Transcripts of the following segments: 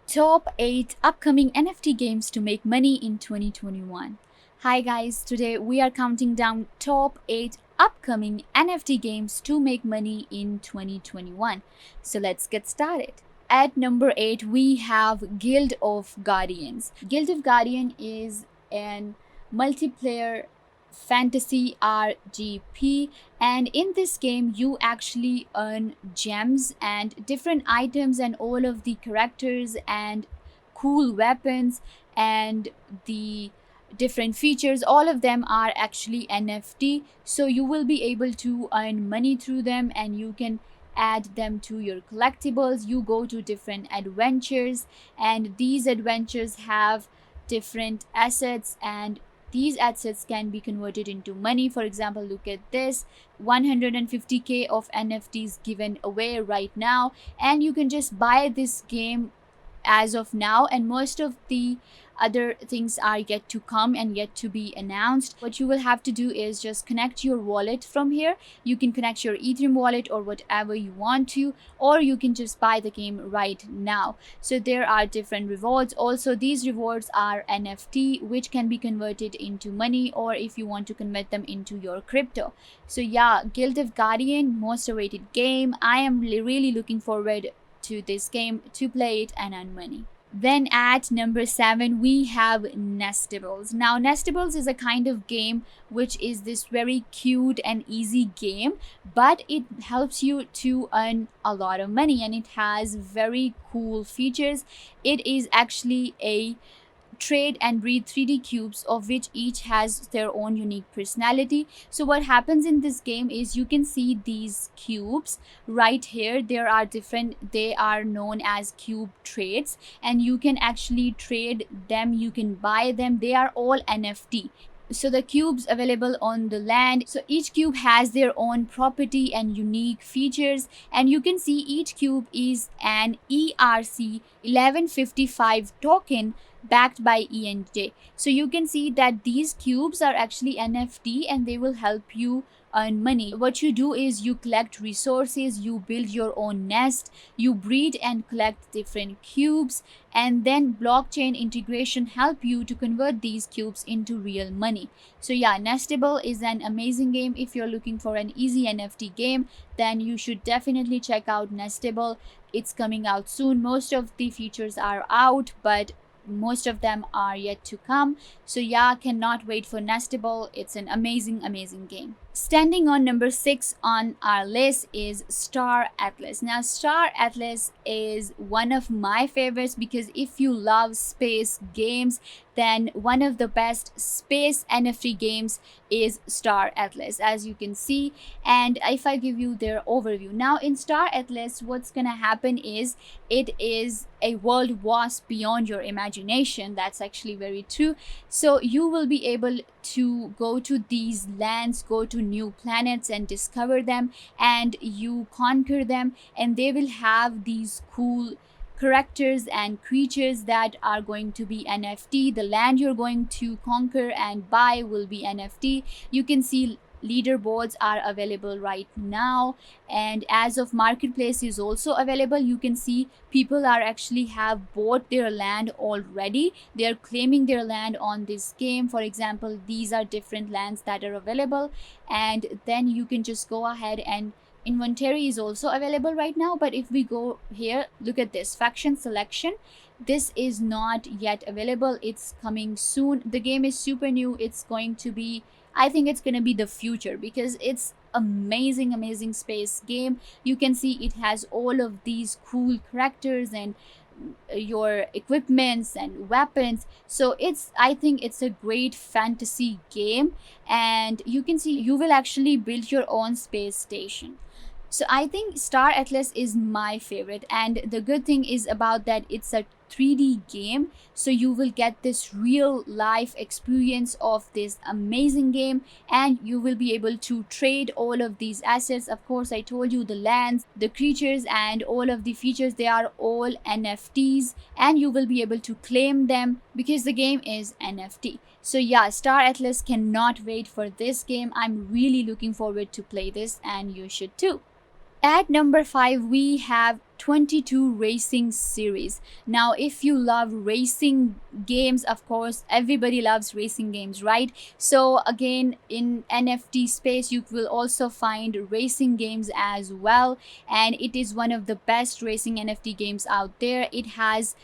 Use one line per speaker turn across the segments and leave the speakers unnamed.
Top 8 upcoming NFT games to make money in 2021. Hi guys, today we are counting down top 8 upcoming NFT games to make money in 2021. So let's get started. At number 8, we have Guild of Guardians. Guild of Guardian is an multiplayer fantasy RGP, and in this game you actually earn gems and different items and all of the characters and cool weapons and the different features, all of them are actually NFT, so you will be able to earn money through them and you can add them to your collectibles. You go to different adventures and these adventures have different assets, and these assets can be converted into money. For example, look at this, 150k of NFTs given away right now, and you can just buy this game as of now, and most of the other things are yet to come and yet to be announced. What you will have to do is just connect your wallet from here. You can connect your Ethereum wallet or whatever you want to, or you can just buy the game right now. So there are different rewards. Also, these rewards are NFT, which can be converted into money, or if you want to convert them into your crypto. So yeah, Guild of Guardian, most awaited game. I am really looking forward to this game to play it and earn money. Then at number 7, we have Nestables. Now, Nestables is a kind of game which is this very cute and easy game, but it helps you to earn a lot of money and it has very cool features. It is actually a trade and breed 3D cubes, of which each has their own unique personality. So what happens in this game is you can see these cubes right here. There are different, they are known as cube trades, and you can actually trade them, you can buy them. They are all NFT. So the cubes available on the land, so each cube has their own property and unique features, and you can see each cube is an ERC 1155 token backed by ENJ. So you can see that these cubes are actually NFT and they will help you earn money. What you do is you collect resources, you build your own nest, you breed and collect different cubes, and then blockchain integration help you to convert these cubes into real money. So yeah, Nestable is an amazing game. If you're looking for an easy NFT game, then you should definitely check out Nestable. It's coming out soon. Most of the features are out, but most of them are yet to come. So yeah, cannot wait for Nestable. It's an amazing game. Standing on number 6 on our list is Star Atlas. Now, Star Atlas is one of my favorites because if you love space games, then one of the best space NFT games is Star Atlas, as you can see. And if I give you their overview, now in Star Atlas, what's gonna happen is it is a world vast beyond your imagination. That's actually very true. So you will be able to go to these lands, go to new planets and discover them, and you conquer them, and they will have these cool characters and creatures that are going to be NFT. The land you're going to conquer and buy will be NFT. You can see leaderboards are available right now, and as of marketplace is also available. You can see people are actually have bought their land already. They are claiming their land on this game. For example, these are different lands that are available, and then you can just go ahead, and inventory is also available right now. But if we go here, look at this faction selection. This is not yet available, it's coming soon. The game is super new. It's going to be, I think it's going to be the future because it's amazing space game. You can see it has all of these cool characters and your equipments and weapons. So it's, I think it's a great fantasy game, and you can see you will actually build your own space station. So I think Star Atlas is my favorite, and the good thing is about that it's a 3D game, so you will get this real life experience of this amazing game, and you will be able to trade all of these assets. Of course, I told you the lands, the creatures, and all of the features, they are all NFTs, and you will be able to claim them because the game is NFT. So yeah, Star Atlas, cannot wait for this game. I'm really looking forward to play this, and you should too. At number 5, we have 22 Racing series. Now, if you love racing games, of course, everybody loves racing games, right? So again, in NFT space, you will also find racing games as well, and it is one of the best racing NFT games out there. It has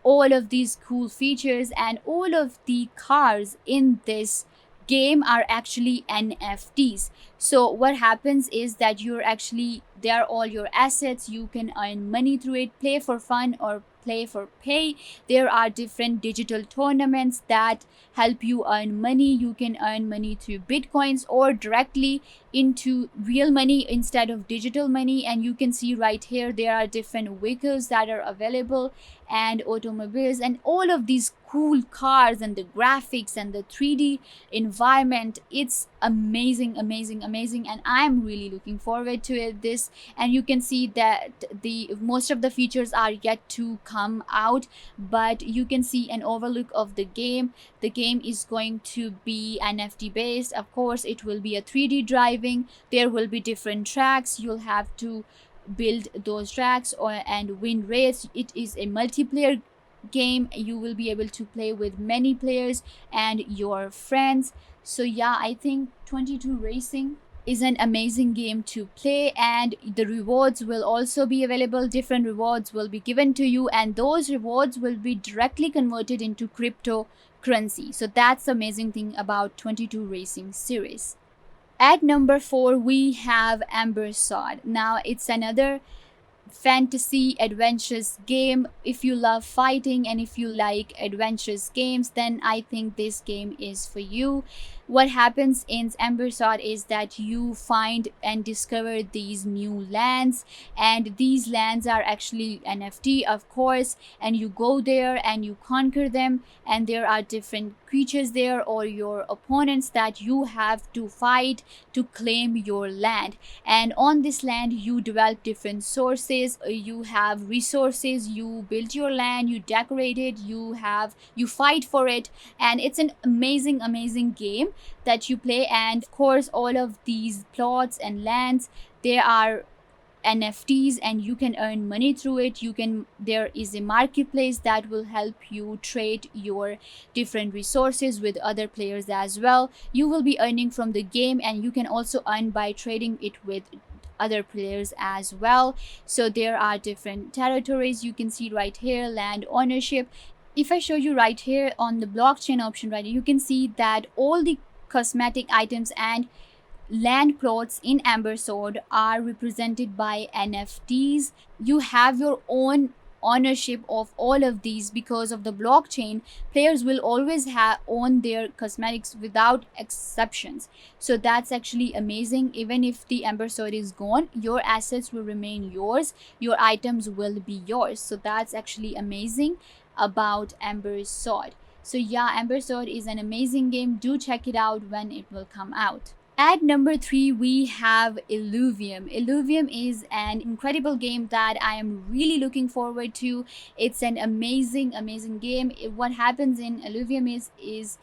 all of these cool features, and all of the cars in this game are actually NFTs. So what happens is that you're actually, they are all your assets. You can earn money through it, play for fun or play for pay. There are different digital tournaments that help you earn money. You can earn money through bitcoins or directly into real money instead of digital money. And you can see right here there are different vehicles that are available, and automobiles, and all of these cool cars, and the graphics and the 3D environment. It's amazing, amazing, amazing, and I'm really looking forward to it. This, and you can see that the most of the features are yet to come out, but you can see an overlook of the game. The game is going to be NFT based. Of course, it will be a 3D driving. There will be different tracks. You'll have to build those tracks or and win race. It is a multiplayer game. You will be able to play with many players and your friends. So yeah, I think 22 Racing is an amazing game to play, and the rewards will also be available. Different rewards will be given to you, and those rewards will be directly converted into cryptocurrency. So that's the amazing thing about 22 Racing series. At number 4, we have Amber Sword. Now, it's another fantasy adventurous game. If you love fighting and if you like adventurous games, then I think this game is for you. What happens in Amber Sword is that you find and discover these new lands, and these lands are actually NFT, of course, and you go there and you conquer them, and there are different creatures there or your opponents that you have to fight to claim your land. And on this land you develop different sources, you have resources, you build your land, you decorate it, you fight for it, and it's an amazing, amazing game that you play. And of course, all of these plots and lands, they are NFTs, and you can earn money through it. There is a marketplace that will help you trade your different resources with other players as well. You will be earning from the game, and you can also earn by trading it with other players as well. So there are different territories. You can see right here, land ownership. If I show you right here on the blockchain option, right, you can see that all the cosmetic items and land plots in Amber Sword are represented by NFTs. You have your own ownership of all of these because of the blockchain. Players will always own their cosmetics without exceptions. So that's actually amazing. Even if the Amber Sword is gone, your assets will remain yours, your items will be yours. So that's actually amazing about Amber Sword. So yeah, Amber Sword is an amazing game. Do check it out when it will come out. At number 3, we have Illuvium. Illuvium is an incredible game that I am really looking forward to. It's an amazing, amazing game. What happens in Illuvium is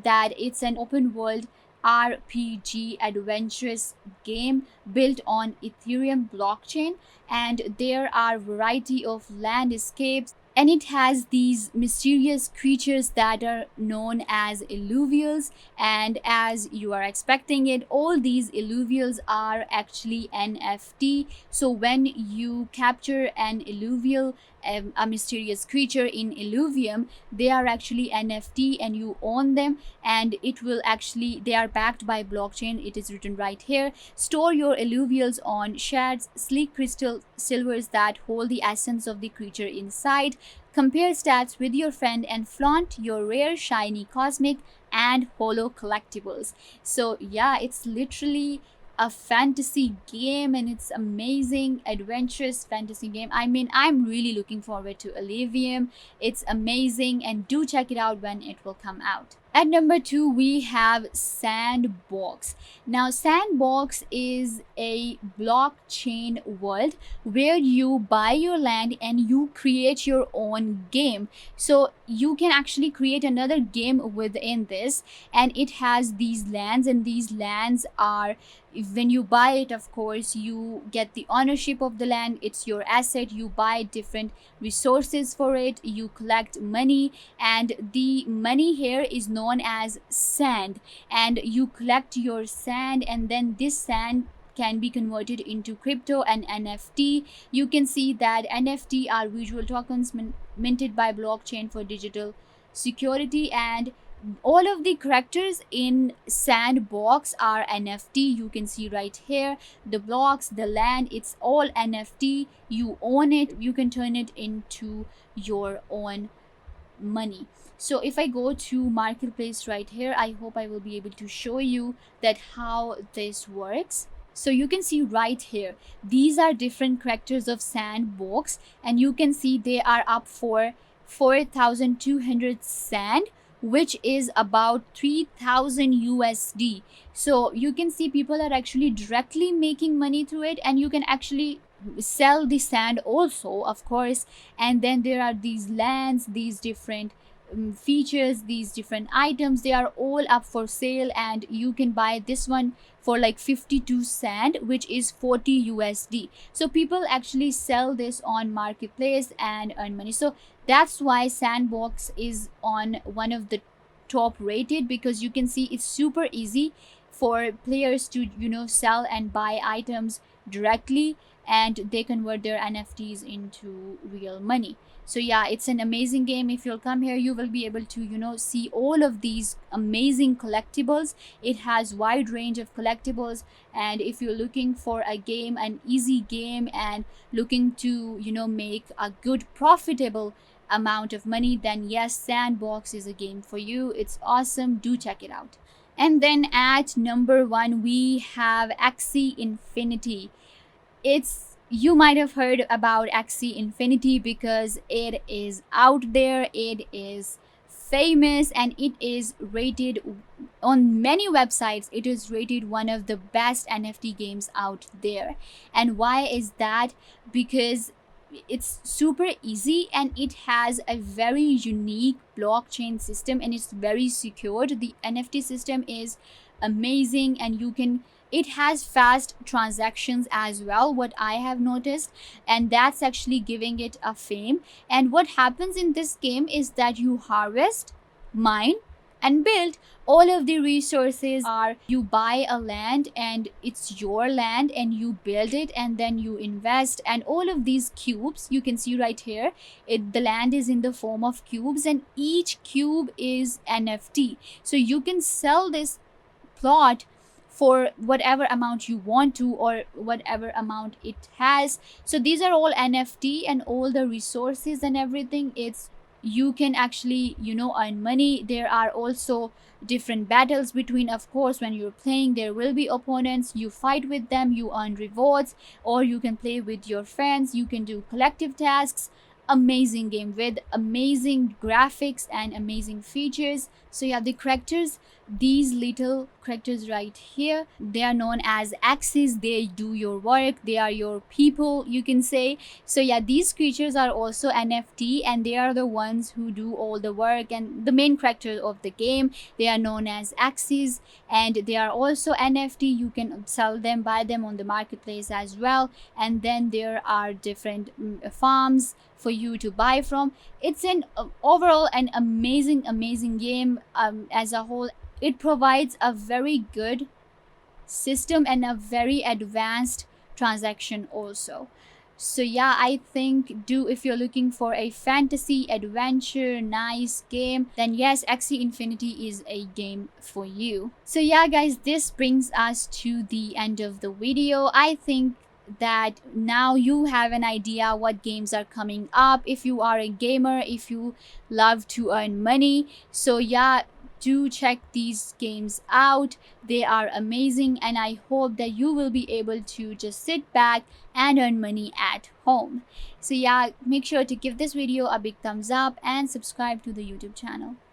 that it's an open world RPG adventurous game built on Ethereum blockchain, and there are variety of landscapes, and it has these mysterious creatures that are known as illuvials. And as you are expecting it, all these illuvials are actually NFT. So when you capture an illuvial, a mysterious creature in Illuvium, they are actually NFT and you own them, and it will actually, they are backed by blockchain. It is written right here: store your illuvials on shards, sleek crystal silvers that hold the essence of the creature inside. Compare stats with your friend and flaunt your rare, shiny, cosmic, and holo collectibles. So yeah, it's literally a fantasy game, and it's amazing, adventurous fantasy game. I mean, I'm really looking forward to Illuvium. It's amazing, and do check it out when it will come out. At number 2, we have Sandbox. Now, Sandbox is a blockchain world where you buy your land and you create your own game. So, you can actually create another game within this, and it has these lands, and these lands are, when you buy it, of course, you get the ownership of the land. It's your asset. You buy different resources for it, you collect money, and the money here is known as sand, and you collect your sand, and then this sand can be converted into crypto and NFT. You can see that NFT are visual tokens minted by blockchain for digital security, and all of the characters in Sandbox are NFT. You can see right here the blocks, the land, it's all NFT. You own it, you can turn it into your own money. So if I go to marketplace right here, I hope I will be able to show you that how this works. So you can see right here, these are different characters of Sandbox, and you can see they are up for 4,200 sand, which is about 3,000 USD. So you can see people are actually directly making money through it, and you can actually sell the sand also, of course. And then there are these lands, these different features, these different items, they are all up for sale, and you can buy this one for like 52 sand, which is 40 USD. So people actually sell this on marketplace and earn money. So that's why Sandbox is on one of the top rated, because you can see it's super easy for players to sell and buy items directly, and they convert their NFTs into real money. So yeah, it's an amazing game. If you'll come here, you will be able to see all of these amazing collectibles. It has wide range of collectibles, and if you're looking for a game, an easy game, and looking to make a good profitable amount of money, then yes, Sandbox is a game for you. It's awesome, do check it out. And then at number 1, we have Axie Infinity. It's, you might have heard about Axie Infinity because it is out there, it is famous, and it is rated on many websites. It is rated one of the best NFT games out there. And why is that? Because it's super easy, and it has a very unique blockchain system, and it's very secured. The NFT system is amazing, and it has fast transactions as well, what I have noticed, and that's actually giving it a fame. And what happens in this game is that you harvest, mine, and build. All of the resources are, you buy a land and it's your land, and you build it, and then you invest. And all of these cubes, you can see right here, the land is in the form of cubes, and each cube is NFT. So you can sell this plot for whatever amount you want to, or whatever amount it has. So these are all NFT, and all the resources and everything, it's, you can actually earn money. There are also different battles between, of course, when you're playing there will be opponents, you fight with them, you earn rewards, or you can play with your friends, you can do collective tasks. Amazing game with amazing graphics and amazing features. So yeah, the characters, these little characters right here, they are known as axes. They do your work, they are your people, you can say. So yeah, these creatures are also NFT, and they are the ones who do all the work, and the main character of the game, they are known as axes, and they are also NFT. You can sell them, buy them on the marketplace as well. And then there are different farms for you to buy from. It's an overall an amazing game. As a whole, it provides a very good system and a very advanced transaction also. So yeah, I think, do if you're looking for a fantasy adventure nice game, then yes, Axie Infinity is a game for you. So yeah guys, this brings us to the end of the video. I think that now you have an idea what games are coming up. If you are a gamer, if you love to earn money, so yeah, do check these games out. They are amazing, and I hope that you will be able to just sit back and earn money at home. So yeah, make sure to give this video a big thumbs up and subscribe to the YouTube channel.